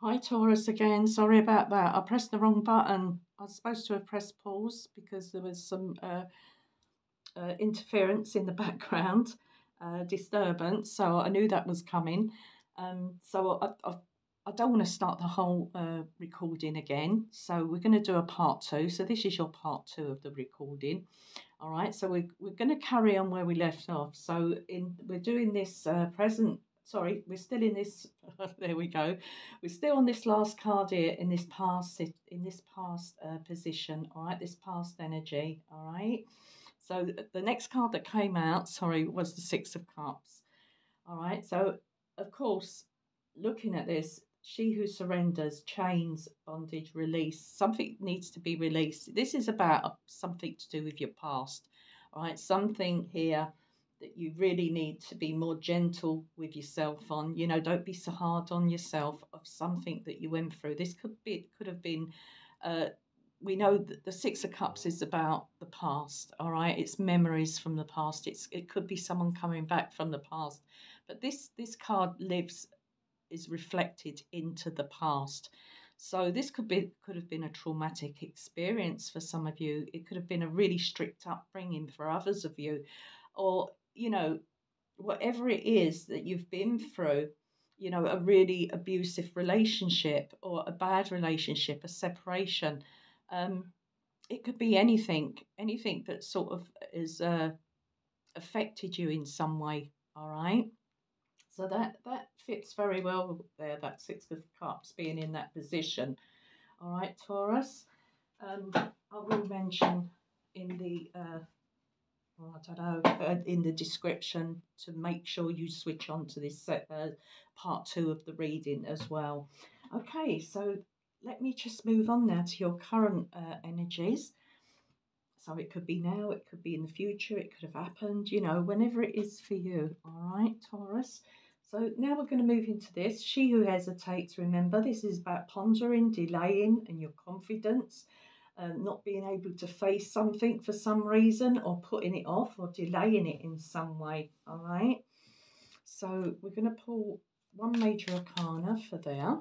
Hi Taurus again. Sorry about that. I pressed the wrong button. I was supposed to have pressed pause because there was some interference in the background, disturbance. So I knew that was coming. So I don't want to start the whole recording again. So we're going to do a part two. So this is your part two of the recording. All right, so we're going to carry on where we left off. So we're doing this present. Sorry, we're still in this. There we go. We're still on this last card here in this past position. All right, this past energy. All right. So the next card that came out, sorry, was the Six of Cups. All right. So of course, looking at this, she who surrenders, chains, bondage, release. Something needs to be released. This is about something to do with your past. All right. Something here that you really need to be more gentle with yourself on. You know, don't be so hard on yourself of something that you went through. This could have been uh, we know that the Six of Cups is about the past, all right? It's memories from the past. It could be someone coming back from the past. But this card lives is reflected into the past. So this could have been a traumatic experience for some of you. It could have been a really strict upbringing for others of you, or whatever it is that you've been through. A really abusive relationship or a bad relationship, a separation. Um, it could be anything that sort of is affected you in some way. All right. So that fits very well there. That Six of Cups being in that position. All right, Taurus. I will mention in the well, I don't know, in the description to make sure you switch on to this part two of the reading as well. Okay, so let me just move on now to your current energies. So it could be now, it could be in the future, it could have happened, whenever it is for you. All right, Taurus. So now we're going to move into this. She who hesitates, remember, this is about pondering, delaying, and your confidence, not being able to face something for some reason, or putting it off, or delaying it in some way. All right. So we're going to pull one major arcana for there.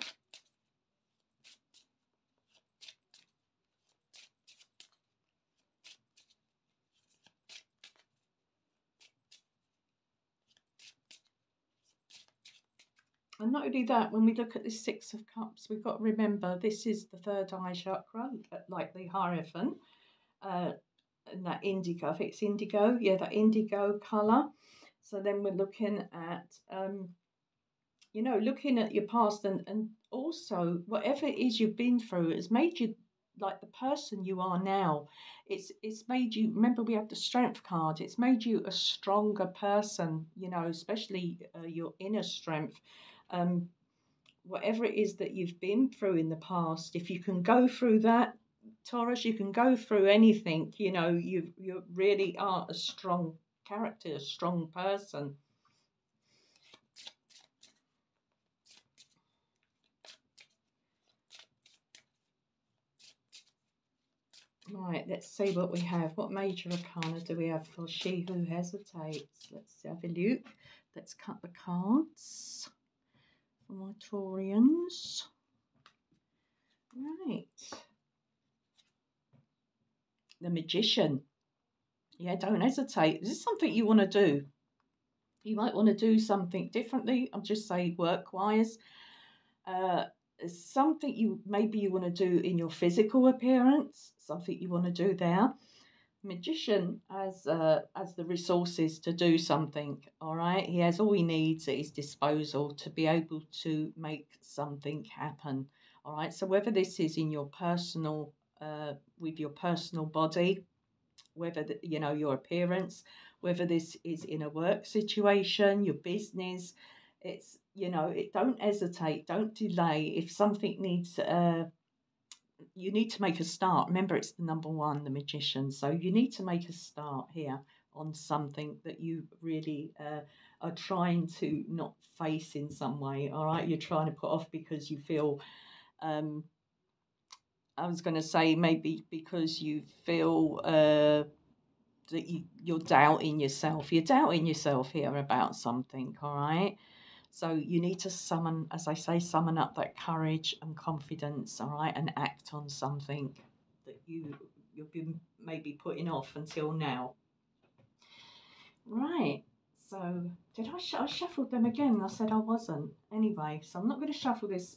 And not only that, when we look at this Six of Cups, we've got to remember this is the third eye chakra, like the Hierophant, uh, and that indigo. I think it's indigo. Yeah, that indigo colour. So then we're looking at, looking at your past, and also whatever it is you've been through has made you like the person you are now. It's made you. Remember, we have the Strength card. It's made you a stronger person. Especially your inner strength. Um, Whatever it is that you've been through in the past, if you can go through that, Taurus, you can go through anything. You really are a strong character, a strong person. Right, let's see what we have. What major arcana do we have for she who hesitates? Let's have a look. Let's cut the cards for my Taurians. Right. The Magician. Yeah, don't hesitate. This is something you want to do. You might want to do something differently. I'll just say work-wise. Uh, Something you want to do in your physical appearance. Something you want to do there. Magician has the resources to do something. All right, he has all he needs at his disposal to be able to make something happen. All right, so whether this is in your personal with your personal body, whether your appearance, whether this is in a work situation, your business, don't hesitate, don't delay. If something needs you need to make a start. Remember, it's the number one, the Magician. So you need to make a start here on something that you really are trying to not face in some way. All right, you're trying to put off because you feel. I was going to say maybe because you feel that you're doubting yourself. You're doubting yourself here about something. All right. So you need to summon, as I say, summon up that courage and confidence, all right, and act on something that you've been maybe putting off until now. Right. So did I shuffled them again? I said I wasn't. Anyway, so I'm not going to shuffle this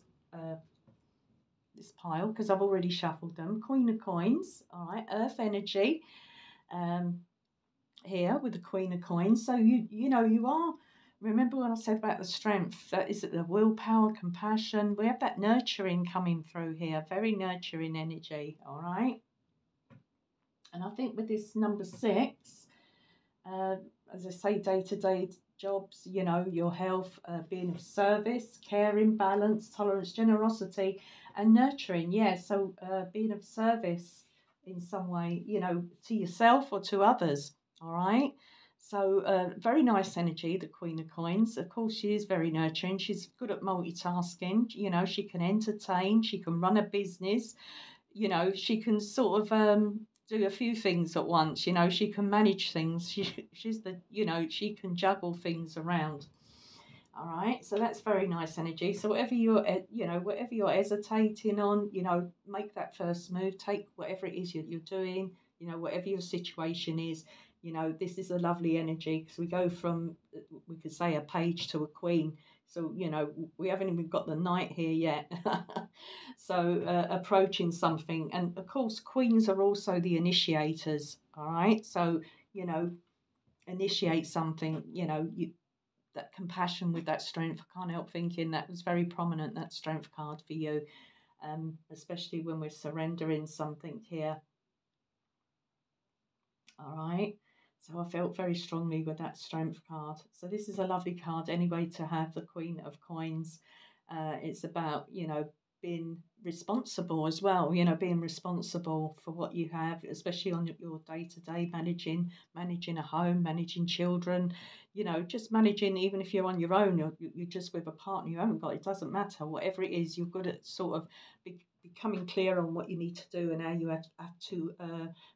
pile because I've already shuffled them. Queen of Coins. All right. Earth energy. Um, here with the Queen of Coins. So you know you are. Remember when I said about the strength? That is the willpower, compassion. We have that nurturing coming through here. Very nurturing energy. All right. And I think with this number 6. Uh, as I say, day-to-day jobs, you know, your health, being of service, caring, balance, tolerance, generosity, and nurturing. Yeah, so being of service in some way, you know, to yourself or to others. All right. So very nice energy, the Queen of Coins. Of course, she is very nurturing. She's good at multitasking. You know, she can entertain. She can run a business. You know, she can sort of do a few things at once. You know, she can manage things. She's the, you know, she can juggle things around. All right, so that's very nice energy. So whatever you're, you know, whatever you're hesitating on, you know, make that first move. Take whatever it is you're doing. You know, whatever your situation is. You know, this is a lovely energy because we go from, we could say, a page to a queen. So, you know, we haven't even got the knight here yet. So, approaching something. And of course, queens are also the initiators. All right. So, you know, initiate something, you know, that compassion with that strength. I can't help thinking that was very prominent, that strength card for you, especially when we're surrendering something here. All right. So I felt very strongly with that strength card. So this is a lovely card anyway to have, the Queen of Coins. It's about, you know, being responsible as well, you know, being responsible for what you have, especially on your day-to-day managing a home, managing children, you know, just managing, even if you're on your own, you're just with a partner you haven't got, it doesn't matter. Whatever it is, you're good at sort of becoming clear on what you need to do and how you have to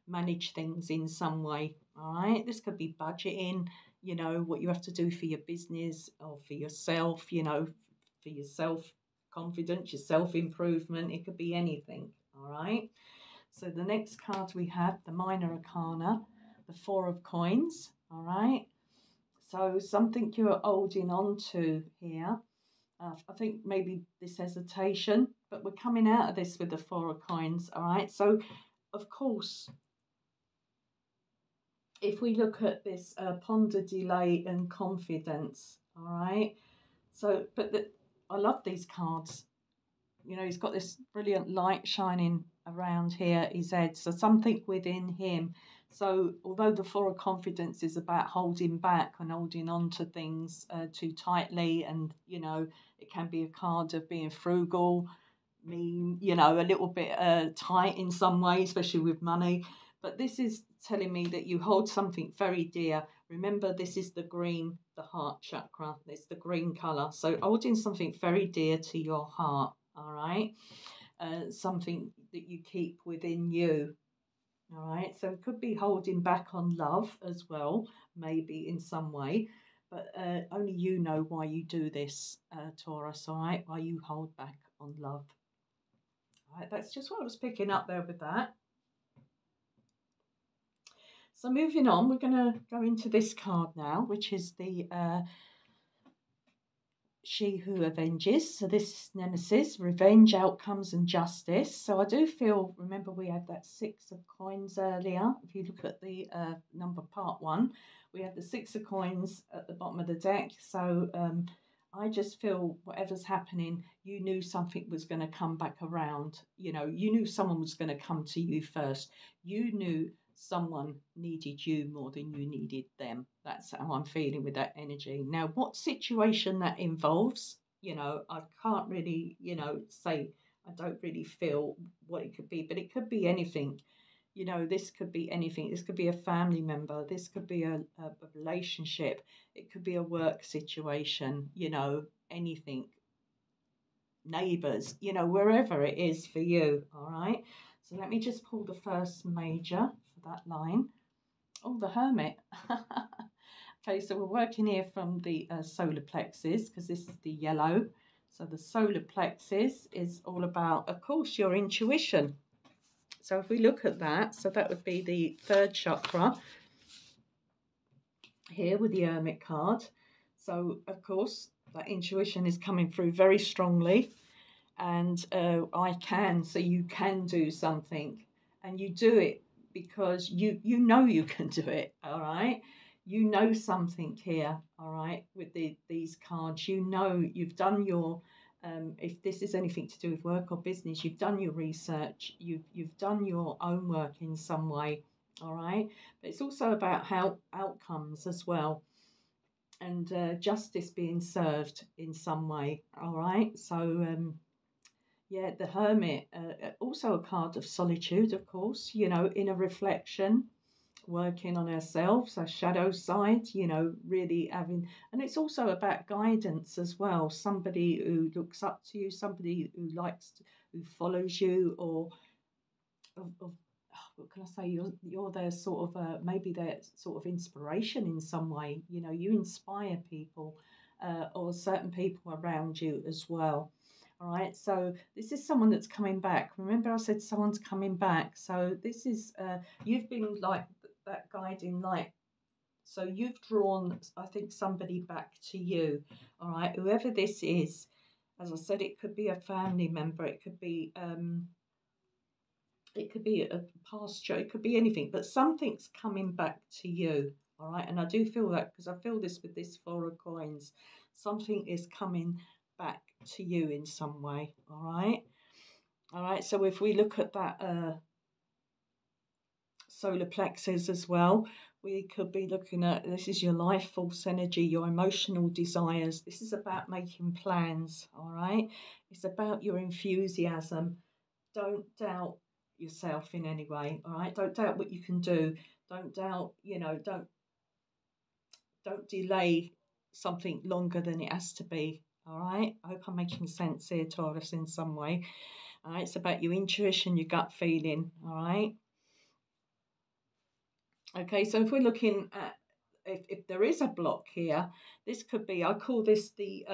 manage things in some way. All right, this could be budgeting, you know, what you have to do for your business or for yourself, you know, for your self confidence, your self improvement. It could be anything. All right. So the next card we have, the Minor Arcana, the Four of Coins. All right. So something you're holding on to here. I think maybe this hesitation, but we're coming out of this with the Four of Coins. All right. So, of course, if we look at this ponder, delay, and confidence, all right. So, but I love these cards. You know, he's got this brilliant light shining around here his head. So something within him. So although the Four of Confidence is about holding back and holding on to things too tightly, and you know, it can be a card of being frugal, mean, you know, a little bit tight in some way, especially with money. But this is telling me that you hold something very dear. Remember, this is the green, the heart chakra. It's the green colour. So holding something very dear to your heart, all right? Something that you keep within you, all right? So it could be holding back on love as well, maybe in some way. But only you know why you do this, Taurus, all right? Why you hold back on love. Right, that's just what I was picking up there with that. So moving on, we're going to go into this card now, which is the She Who Avenges. So this is Nemesis, Revenge, Outcomes and Justice. So I do feel, remember we had that 6 of coins earlier. If you look at the number part 1, we had the 6 of coins at the bottom of the deck. So I just feel whatever's happening, you knew something was going to come back around. You know, you knew someone was going to come to you first. You knew someone needed you more than you needed them. That's how I'm feeling with that energy. Now, what situation that involves, you know, I can't really, you know, say, I don't really feel what it could be, but it could be anything. You know, this could be anything. This could be a family member. This could be a relationship. It could be a work situation, you know, anything. Neighbours, you know, wherever it is for you. All right. So let me just pull the first major for that line. Oh, the Hermit. Okay, so we're working here from the solar plexus because this is the yellow. So the solar plexus is all about, of course, your intuition. So if we look at that, so that would be the third chakra here with the Hermit card. So, of course, that intuition is coming through very strongly. And I can, so you can do something. And you do it because you know you can do it, all right? You know something here, all right, with these cards. You know you've done your, if this is anything to do with work or business, you've done your research, you've done your own work in some way, all right? But it's also about how outcomes as well, and justice being served in some way, all right? So, yeah, the Hermit, also a card of solitude, of course, you know, inner reflection, working on ourselves, our shadow side, you know, really having, and it's also about guidance as well. Somebody who looks up to you, somebody who likes, who follows you, or of what can I say? You're their sort of maybe their sort of inspiration in some way. You know, you inspire people, or certain people around you as well. All right, so this is someone that's coming back. Remember, I said someone's coming back. So this is you've been like that guiding light. So you've drawn, I think, somebody back to you. All right, whoever this is. As I said, it could be a family member. It could be a pasture, it could be anything, but something's coming back to you. All right, and I do feel that because I feel this with this four of coins. Something is coming back to you in some way. All right. So if we look at that solar plexus as well, we could be looking at, this is your life force energy, your emotional desires. This is about making plans. All right, it's about your enthusiasm. Don't doubt yourself in any way. All right, don't doubt what you can do. Don't doubt, you know, don't delay something longer than it has to be. All right, I hope I'm making sense here, Taurus, in some way. All right, it's about your intuition, your gut feeling. All right. Okay, so if we're looking at, if there is a block here, this could be, I call this the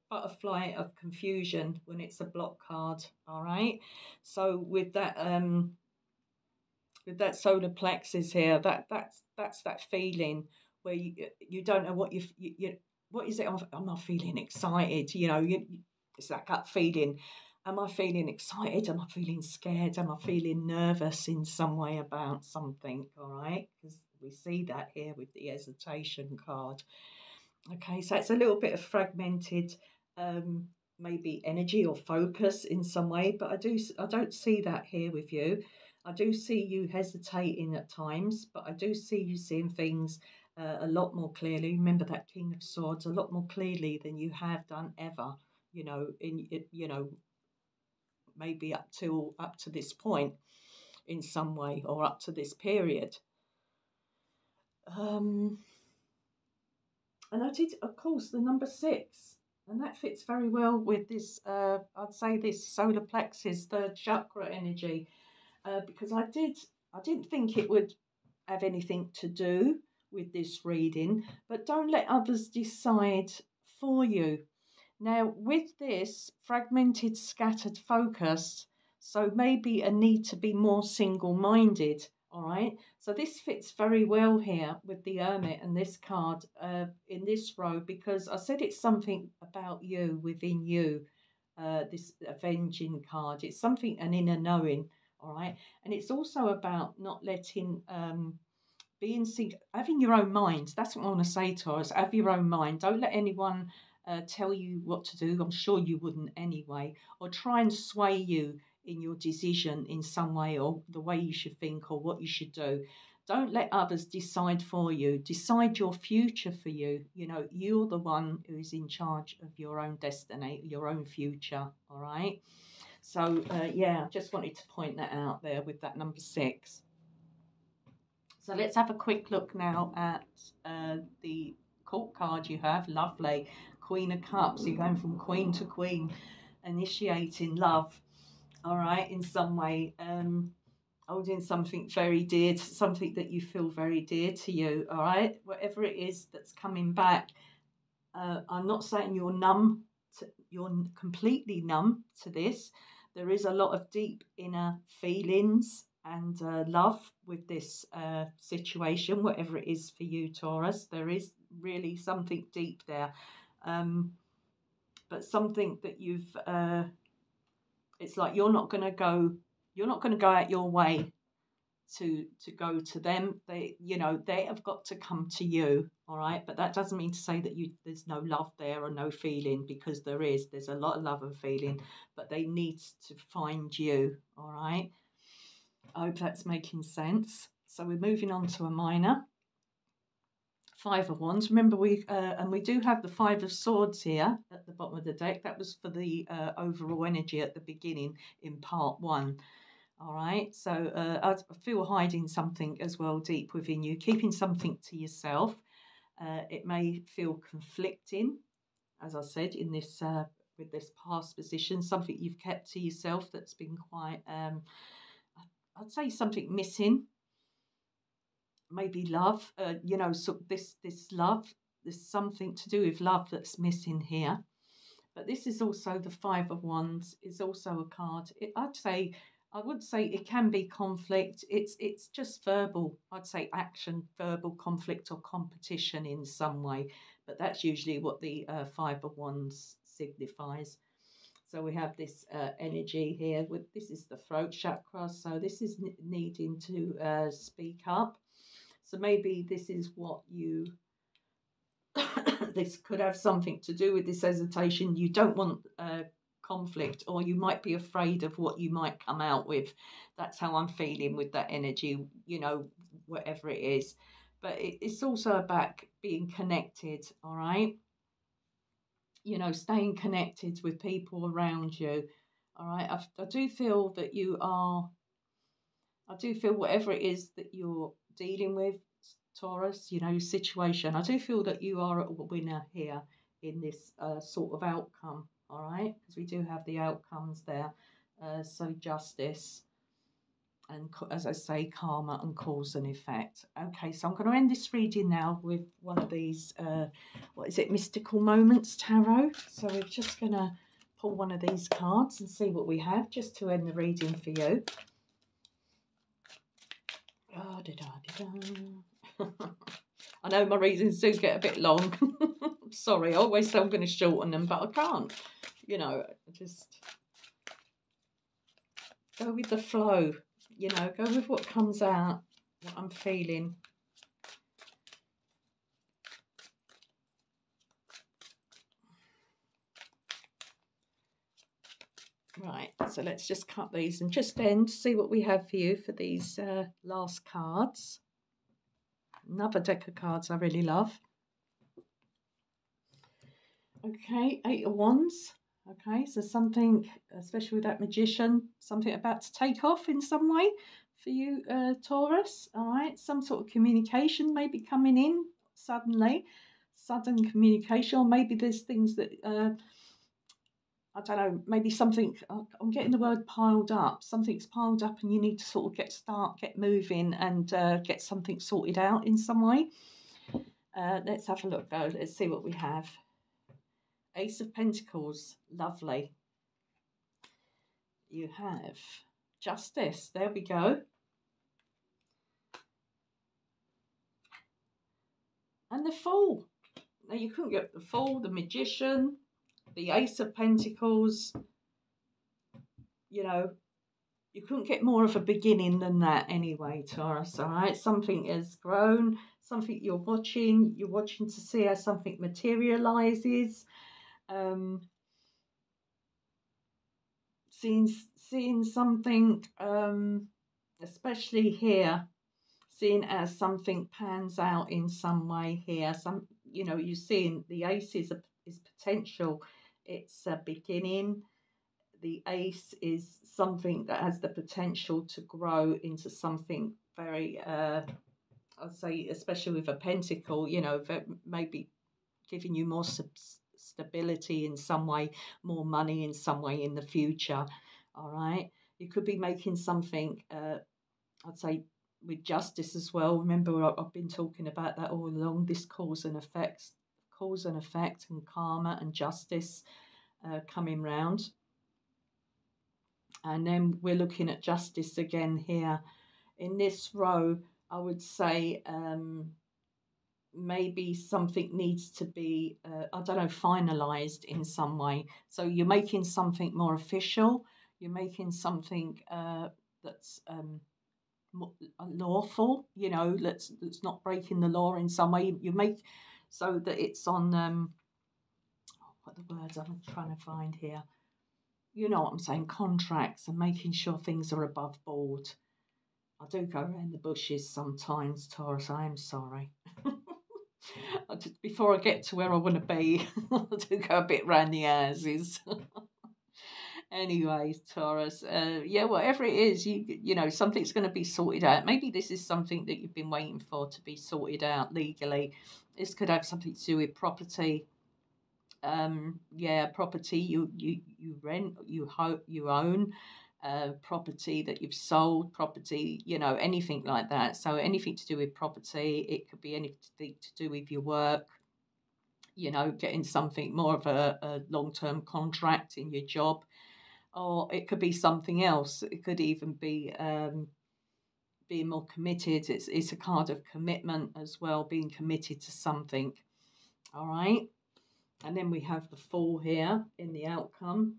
butterfly of confusion when it's a block card. All right, so with that solar plexus here, that's that feeling where you don't know what you what is it? Am I feeling excited? You know, it's that gut feeling. Am I feeling excited? Am I feeling scared? Am I feeling nervous in some way about something? All right, because we see that here with the hesitation card. Okay, so it's a little bit of fragmented, um, maybe energy or focus in some way, but I don't see that here with you. I do see you hesitating at times, but I do see you seeing things a lot more clearly. Remember that King of Swords a lot more clearly than you have done ever. You know, maybe up to this point in some way, or up to this period. Um, And I did, of course, the number 6. And that fits very well with this, I'd say this solar plexus, third chakra energy, because I didn't think it would have anything to do with this reading, but don't let others decide for you. Now, with this fragmented, scattered focus, so maybe a need to be more single-minded, all right? So this fits very well here with the Hermit and this card in this row, because I said it's something about you, within you, this avenging card. It's something, an inner knowing, all right? And it's also about not letting... being having your own mind. That's what I want to say, Taurus. Have your own mind. Don't let anyone tell you what to do. I'm sure you wouldn't anyway. Or try and sway you in your decision in some way, or the way you should think, or what you should do. Don't let others decide for you. Decide your future for you. You know, you're the one who is in charge of your own destiny, your own future. All right. So, yeah, I just wanted to point that out there with that number 6. So let's have a quick look now at the court card you have. Lovely. Queen of Cups. You're going from queen to queen, initiating love. All right, in some way. holding something very dear, something that you feel very dear to you, all right? Whatever it is that's coming back, I'm not saying you're numb, you're completely numb to this. There is a lot of deep inner feelings and love with this situation, whatever it is for you, Taurus. There is really something deep there, but something that it's like you're not going to go out your way to go to them. They have got to come to you, all right? But that doesn't mean to say that there's no love there or no feeling, because there's a lot of love and feeling, but they need to find you, all right? I hope that's making sense. So we're moving on to a minor. Five of Wands. Remember, we do have the Five of Swords here at the bottom of the deck. That was for the overall energy at the beginning in part 1. All right, so I feel hiding something as well deep within you, keeping something to yourself. It may feel conflicting, as I said, in this with this past position, something you've kept to yourself that's been quite, I'd say something missing. Maybe love, so this love, there's something to do with love that's missing here. But this is also the Five of Wands, is also a card. I would say it can be conflict. It's just verbal. I'd say action, verbal conflict or competition in some way. But that's usually what the Five of Wands signifies. So we have this energy here. This is the throat chakra. So this is needing to speak up. So maybe this is what you... this could have something to do with this hesitation. You don't want conflict, or you might be afraid of what you might come out with. That's how I'm feeling with that energy, whatever it is. But it's also about being connected, all right? Staying connected with people around you, all right? I do feel that I do feel whatever it is that you're dealing with, Taurus, situation, I do feel that you are a winner here in this sort of outcome, all right? Because we do have the outcomes there. So justice and, as I say, karma and cause and effect. Okay, so I'm going to end this reading now with one of these, what is it, Mystical Moments Tarot. So we're just going to pull one of these cards and see what we have, just to end the reading for you. Oh, I know my readings do get a bit long. Sorry, I always say I'm going to shorten them, but I can't. I just go with the flow. Go with what comes out, what I'm feeling. Right, so let's just cut these and just end, see what we have for you for these last cards. Another deck of cards I really love. Okay, Eight of Wands. Okay, so something, especially with that Magician, something about to take off in some way for you, Taurus. All right, some sort of communication may be coming in suddenly, sudden communication, or maybe there's things that, I don't know, maybe something, I'm getting the word piled up. Something's piled up and you need to sort of get moving and get something sorted out in some way. Let's have a look though. Let's see what we have. Ace of Pentacles, lovely. You have Justice, there we go. And the Fool. Now you couldn't get the Fool, the Magician, the Ace of Pentacles. You couldn't get more of a beginning than that anyway, Taurus, all right? Something has grown, something you're watching to see how something materializes. Seeing something, especially here, seeing as something pans out in some way here. You're seeing the Ace is potential. It's a beginning. The Ace is something that has the potential to grow into something very, I'd say, especially with a Pentacle, maybe giving you more stability in some way, more money in some way in the future. All right, you could be making something I'd say with justice as well. Remember, I've been talking about that all along. This cause and effect, and karma and justice coming round. And then we're looking at justice again here in this row. I would say maybe something needs to be, I don't know, finalized in some way. So you're making something more official. You're making something that's lawful. You know, let's not breaking the law in some way. You make so that it's on. What are the words I'm trying to find here? You know what I'm saying? Contracts and making sure things are above board. I do go around the bushes sometimes, Taurus. I am sorry. Before I get to where I want to be, I do go a bit round the houses. Anyways, Taurus, yeah, whatever it is, you know, something's going to be sorted out. Maybe this is something that you've been waiting for to be sorted out legally. This could have something to do with property. Yeah, property you rent, you own, property that you've sold, property, you know, anything like that. So anything to do with property. It could be anything to do with your work, you know, getting something more of a long-term contract in your job, or it could be something else. It could even be being more committed. It's a card of commitment as well, being committed to something. All right. And then we have the Fool here in the outcome.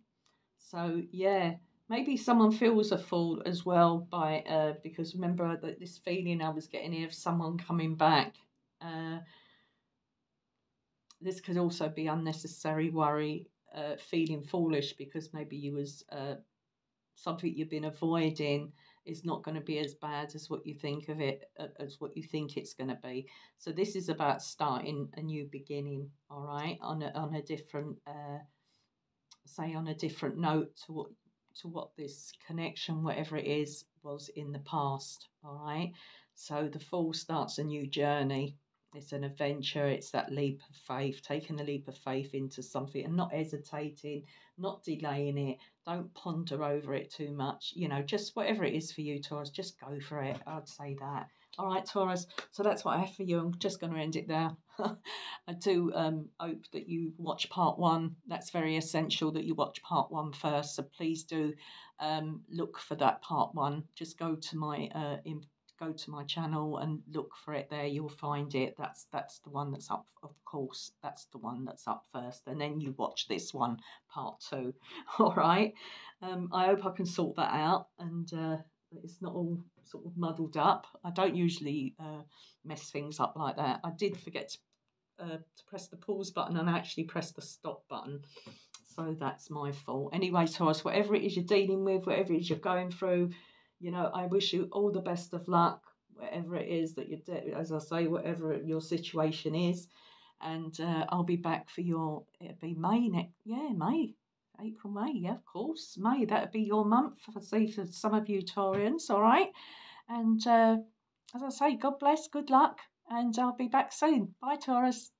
So yeah, maybe someone feels a fool as well by because remember that this feeling I was getting here of someone coming back. This could also be unnecessary worry, feeling foolish because maybe you was something you've been avoiding is not going to be as bad as what you think of it, as what you think it's going to be. So this is about starting a new beginning, all right, on a different, say on a different note to what this connection, whatever it is, was in the past, all right. So the Fool starts a new journey. It's an adventure. It's that leap of faith, taking the leap of faith into something and not hesitating, not delaying it. Don't ponder over it too much. You know, just whatever it is for you, Taurus, just go for it. I'd say that. All right, Taurus. So that's what I have for you. I'm just going to end it there. I do hope that you watch part one. That's very essential that you watch part one first. So please do look for that part one. Just go to my go to my channel and look for it there. You'll find it. That's the one that's up, of course. That's the one that's up first, and then you watch this one, part two. All right. I hope I can sort that out, and it's not all sort of muddled up. I don't usually mess things up like that. I did forget to press the pause button and I actually press the stop button. So that's my fault. Anyway, Taurus, whatever it is you're dealing with, whatever it is you're going through, you know, I wish you all the best of luck, whatever it is that you're, as I say, whatever your situation is. And I'll be back for your, it'll be May next, yeah, May, April, May, yeah, of course, May, that'll be your month, I see, for some of you Taurians, all right? And as I say, God bless, good luck, and I'll be back soon. Bye, Taurus.